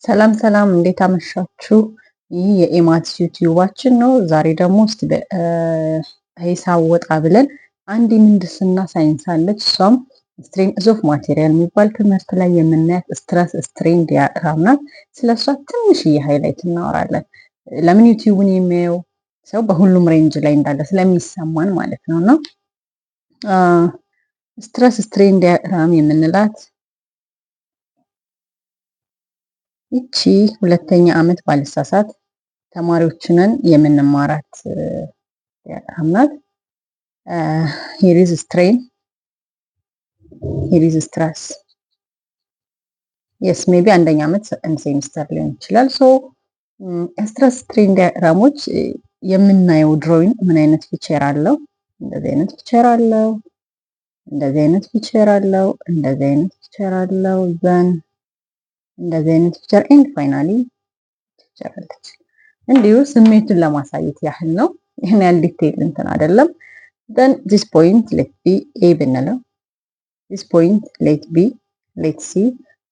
ሰላም ሰላም እንዴት አመሻችሁ? ይህ የኤማትስ ዩቲዩባችን ነው። ዛሬ ደግሞ እስቲ ሂሳብ ወጣ ብለን አንድ የምህንድስና ሳይንስ አለች። እሷም ስትሬንግዝ ኦፍ ማቴሪያል የሚባል ትምህርት ላይ የምናያት ስትረስ ስትሬን ዲያግራም ናት። ስለሷ ትንሽዬ ሃይላይት እናወራለን። ለምን ዩቲዩብን የሚያየው ሰው በሁሉም ሬንጅ ላይ እንዳለ ስለሚሰማን ማለት ነው። እና ስትረስ ስትሬን ዲያግራም የምንላት ይቺ ሁለተኛ ዓመት ባልሳሳት ተማሪዎችንን የምንማራት ዲያግራም ናት። ሂር ኢዝ ስትሬን ሂር ኢዝ ስትረስ የስ ሜቢ አንደኛ ዓመት ሴሚስተር ሊሆን ይችላል። ሶ ስትረስ ስትሬን ዲያግራሞች የምናየው ድሮይንግ ምን አይነት ፊቸር አለው? እንደዚህ አይነት ፊቸር አለው፣ እንደዚህ አይነት ፊቸር አለው፣ እንደዚህ አይነት ፊቸር አለው፣ ዘን እንደዚህ አይነት ፊቸር ኤንድ ፋይናሊ ፊቸር አለች። እንዲሁ ስሜቱን ለማሳየት ያህል ነው። ይህን ያህል ዲቴይል እንትን አይደለም። then this point let be a ብንለው this point let b let c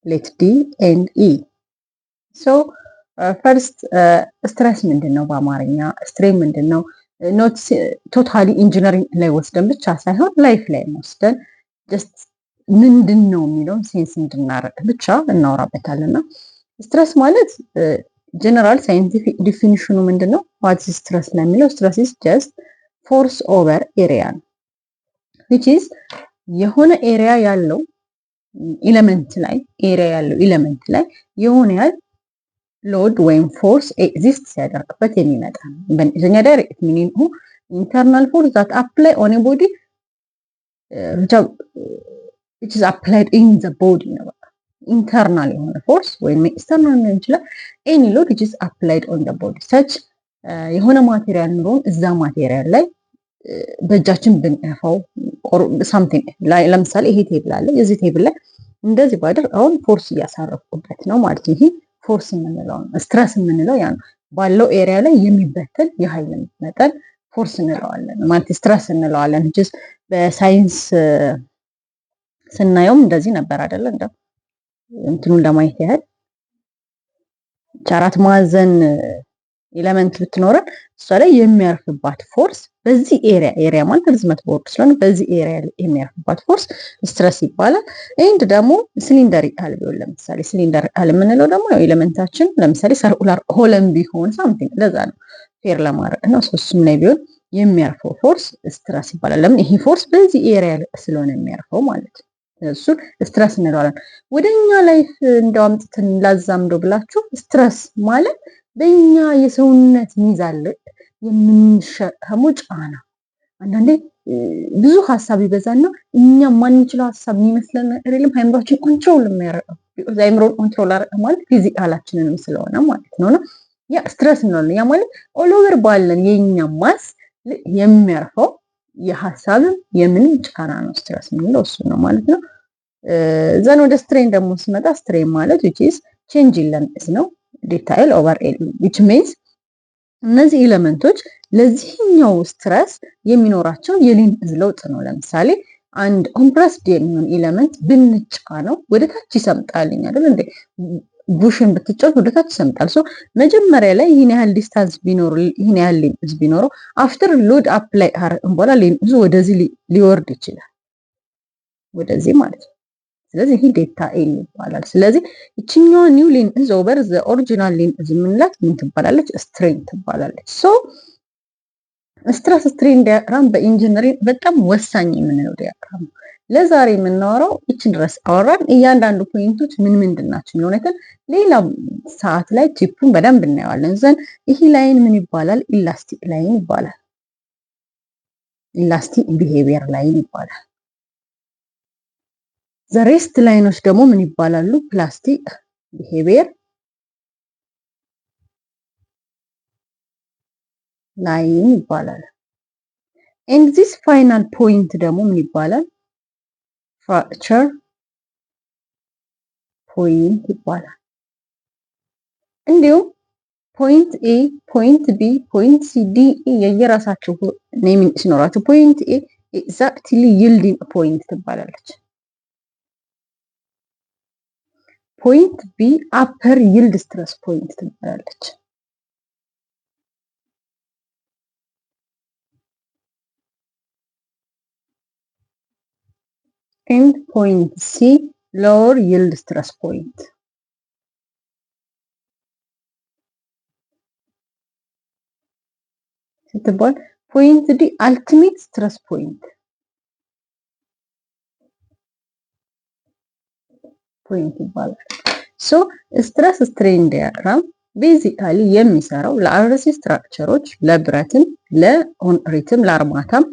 let d and e so first ስትረስ ምንድነው በአማርኛ? ስትሬን ምንድነው? ኖት ቶታሊ ኢንጂነሪንግ ላይ ወስደን ብቻ ሳይሆን ላይፍ ላይ ወስደን ጀስት ምንድነው የሚለውን ሴንስ እንድናረግ ብቻ እናወራበታልና ስትረስ ማለት ጀነራል ሳይንቲፊክ ዲፊኒሽኑ ምንድነው? ዋት ኢዝ ስትረስ ለሚለው ስትረስ ኢዝ ጀስት ፎርስ ኦቨር ኤሪያ ነው። which is የሆነ ኤሪያ ያለው ኤሌመንት ላይ የሆነ ያህል ሎድ ወይም ፎርስ ኤግዚስት ሲያደርግበት የሚመጣ ነው። በእንግሊዝኛ ዳይሬክት ሚኒንጉ ኢንተርናል ፎርስ that apply on a body which is applied in the body ነው። ኢንተርናል የሆነ ፎርስ ወይም ኤክስተርናል ሊሆን ይችላል። ኤኒ ሎድ which is applied on the body such የሆነ ማቴሪያል ኑሮን እዛ ማቴሪያል ላይ በእጃችን ብንገፋው ሳምቲንግ ለምሳሌ ይሄ ቴብል አለ። የዚህ ቴብል ላይ እንደዚህ ባደርግ አሁን ፎርስ እያሳረፍኩበት ነው ማለት ነው። ይሄ ፎርስ የምንለው ነው። ስትረስ የምንለው ያ ነው። ባለው ኤሪያ ላይ የሚበተን የኃይል መጠን ፎርስ እንለዋለን ማለት ስትረስ እንለዋለን። በሳይንስ ስናየውም እንደዚህ ነበር አይደለ? እንደው እንትኑን ለማየት ያህል አራት ማዕዘን ኤሌመንት ብትኖረን እሷ ላይ የሚያርፍባት ፎርስ በዚህ ኤሪያ ማለት ርዝመት ቦርድ ስለሆነ በዚህ ኤሪያ ላይ የሚያርፍባት ፎርስ ስትረስ ይባላል። ኤንድ ደግሞ ሲሊንደሪካል ቢሆን ለምሳሌ ሲሊንደሪካል የምንለው ደግሞ ያው ኤሌመንታችን ለምሳሌ ሰርኩላር ሆለም ቢሆን ሳምቲንግ ለዛ ነው ፌር ለማድረግ ነው። እሱም ላይ ቢሆን የሚያርፈው ፎርስ ስትረስ ይባላል። ለምን ይሄ ፎርስ በዚህ ኤሪያ ስለሆነ የሚያርፈው ማለት ነው። እሱ ስትረስ እንለዋለን። ወደኛ ላይፍ እንደው አምጥተን ላዛምደው ብላችሁ ስትረስ ማለት በእኛ የሰውነት ሚዛን ላይ የምንሸከመው ጫና። አንዳንዴ ብዙ ሀሳብ ይበዛና እኛ ማንችለው ሀሳብ የሚመስለን አይደለም ሃይምሮአችን ኮንትሮል የሚያደርገው ሃይምሮን ኮንትሮል አደረገ ማለት ፊዚካላችንን ስለሆነ ማለት ነውና ያ ስትረስ እንለዋለን። ያ ማለት ኦል ኦቨር ባለን የኛ ማስ የሚያርፈው የሀሳብም የምንም ጫና ነው ስትረስ የምንለው እሱ ነው ማለት ነው። ዘን ወደ ስትሬን ደግሞ ሲመጣ ስትሬን ማለት which is change in length ነው። ዲታይል ኦቨር ኤል which means እነዚህ ኤሌመንቶች ለዚህኛው ስትረስ የሚኖራቸው የሌንዝ ለውጥ ነው። ለምሳሌ አንድ ኮምፕረስድ የሚሆን ኤሌመንት ብንጫ ነው ወደ ታች ይሰምጣልኝ አይደል እንዴ? ቡሽን ብትጫወት ወደ ታች ይሰምጣል። ሶ መጀመሪያ ላይ ይሄን ያህል ዲስታንስ ቢኖር ይሄን ያህል ሌንዝ ቢኖረው አፍተር ሎድ አፕላይ በኋላ ሌንዙ ወደዚህ ሊወርድ ይችላል፣ ወደዚህ ማለት ነው። ስለዚህ ይሄ ዴልታ ኤል ይባላል። ስለዚህ እቺኛው ኒው ሌንዝ ኦቨር ዘ ኦሪጂናል ሌንዝ የምንላት ምን ትባላለች? ስትሬን ትባላለች። ሶ ስትረስ ስትሬን ዲያግራም በኢንጂነሪንግ በጣም ወሳኝ የምንለው ዲያግራም ነው። ለዛሬ የምናወራው እቺን ድረስ አወራን። እያንዳንዱ ፖይንቶች ምን ምንድን ናቸው የሚለው ነገር ሌላ ሰዓት ላይ ቲፑን በደንብ እናየዋለን። ዘን ይሄ ላይን ምን ይባላል? ኢላስቲክ ላይን ይባላል። ኢላስቲክ ቢሄቪየር ላይን ይባላል። ዘሬስት ላይኖች ደግሞ ምን ይባላሉ? ፕላስቲክ ቢሄቪየር ላይን ይባላል። ኤንድ ዚስ ፋይናል ፖይንት ደግሞ ምን ይባላል? ፍራክቸር ፖይንት ይባላል። እንዲሁም ፖይንት ኤ፣ ፖይንት ቢ፣ ፖይንት ሲ፣ ዲ፣ ኢ የየራሳቸው ኔሚንግ ሲኖራቸው ፖይንት ኤ ኤግዛክትሊ ይልዲንግ ፖይንት ትባላለች። ፖይንት ቢ አፐር ይልድ ስትረስ ፖይንት ትባላለች። ኤንድ ፖይንት ሲ ሎወር ይልድ ስትረስ ፖይንት ስትባል ፖይንት ዲ አልቲሜት ስትረስ ፖይንት ይባላል። ሶ ስትረስ ስትሬን ዲያግራም ቤዚካሊ የሚሰራው ለአርሲ ስትራክቸሮች፣ ለብረትም፣ ለኮንክሪትም፣ ለአርማታም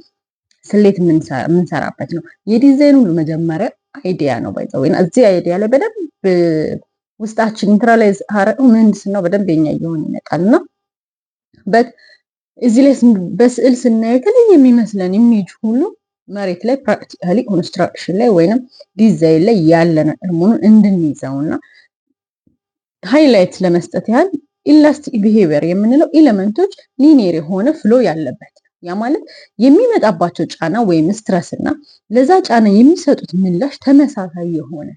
ስሌት የምንሰራበት ነው። የዲዛይኑ መጀመሪያ አይዲያ ነው ባይዘው እና እዚህ አይዲያ ላይ በደንብ ውስጣችን ኢንትራላይዝ አረው ምህንድስናው በደንብ የኛ እየሆነ ይመጣልና እዚህ ላይ በስዕል ስናየው የተለየ የሚመስለን ኢሜጅ ሁሉ መሬት ላይ ፕራክቲካሊ ኮንስትራክሽን ላይ ወይንም ዲዛይን ላይ ያለ ነገር መሆኑን እንድንይዘውና ሃይላይት ለመስጠት ያህል ኢላስቲክ ቢሄቪየር የምንለው ኤሌመንቶች ሊኒየር የሆነ ፍሎ ያለበት ያ ማለት የሚመጣባቸው ጫና ወይም ስትረስ እና ለዛ ጫና የሚሰጡት ምላሽ ተመሳሳይ የሆነ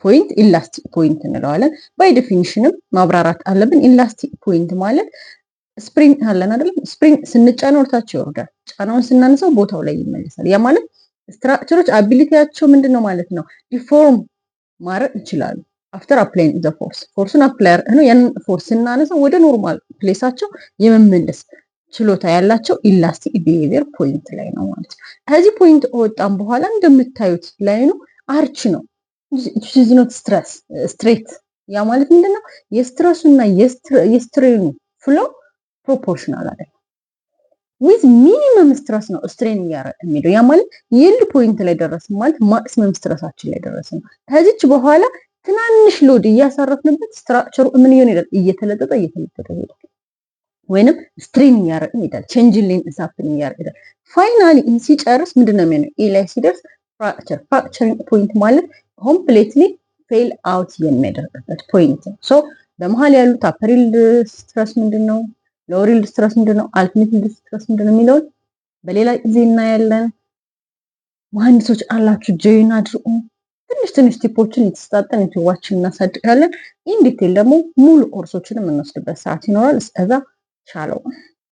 ፖይንት ኢላስቲክ ፖይንት እንለዋለን። ባይ ዴፊኒሽንም ማብራራት አለብን። ኢላስቲክ ፖይንት ማለት ስፕሪንግ አለን አይደለም? ስፕሪንግ ስንጫነው ወርታች ይወርዳል፣ ጫናውን ስናነሳው ቦታው ላይ ይመለሳል። ያ ማለት ስትራክቸሮች አቢሊቲያቸው ምንድነው ማለት ነው? ዲፎርም ማድረግ ይችላሉ። አፍተር አፕላይንግ ዘ ፎርሱን አፕላይ ነው ያን ፎርስ ስናነሳው ወደ ኖርማል ፕሌሳቸው የመመለስ ችሎታ ያላቸው ኢላስቲክ ቢሄቪየር ፖይንት ላይ ነው ማለት ነው። ከዚህ ፖይንት ወጣን በኋላ እንደምታዩት ላይኑ አርች ነው። ኢዝ ኖት ስትረስ ስትሬት። ያ ማለት ምንድነው? የስትረሱና የስትሬኑ ፍሎ ፕሮፖርሽናል አይደለም። ዊዝ ሚኒመም ስትረስ ነው ስትሬን እያደረገ የሚሄደው። ያ ማለት ይልድ ፖይንት ላይ ደረስን ማለት ማክሲመም ስትረሳችን ላይ ደረስን። ከዚች በኋላ ትናንሽ ሎድ እያሳረፍንበት ስትራክቸሩ ምን ይሆን ይላል? እየተለጠጠ ይሄዳል፣ ወይንም ስትሬን እያደረገ ይሄዳል። ቼንጅ ሌን ኢንሳፕን እያደረገ ይሄዳል። ፋይናሊ ሲጨርስ ምንድነው የሚሆነው? ኤ ላይ ሲደርስ ፍራክቸሪንግ ፖይንት ማለት ኮምፕሊትሊ ፌል አውት የሚያደርግበት ፖይንት ነው። ሶ በመሀል ያሉት አፐር ይልድ ስትረስ ምንድነው? ሎወር ይልድ ስትረስ ምንድነው? አልቲሜት ይልድ ስትረስ ምንድነው የሚለውን በሌላ ጊዜ እናያለን። መሀንዲሶች አላችሁ ጆይን አድርጉ። ትንሽ ቲፖችን የተሰጣጠን ዩቲዩባችን እናሳድጋለን። ኢን ዲቴል ደግሞ ሙሉ ኮርሶችን የምንወስድበት ሰዓት ይኖራል። እስከዛ ቻለው።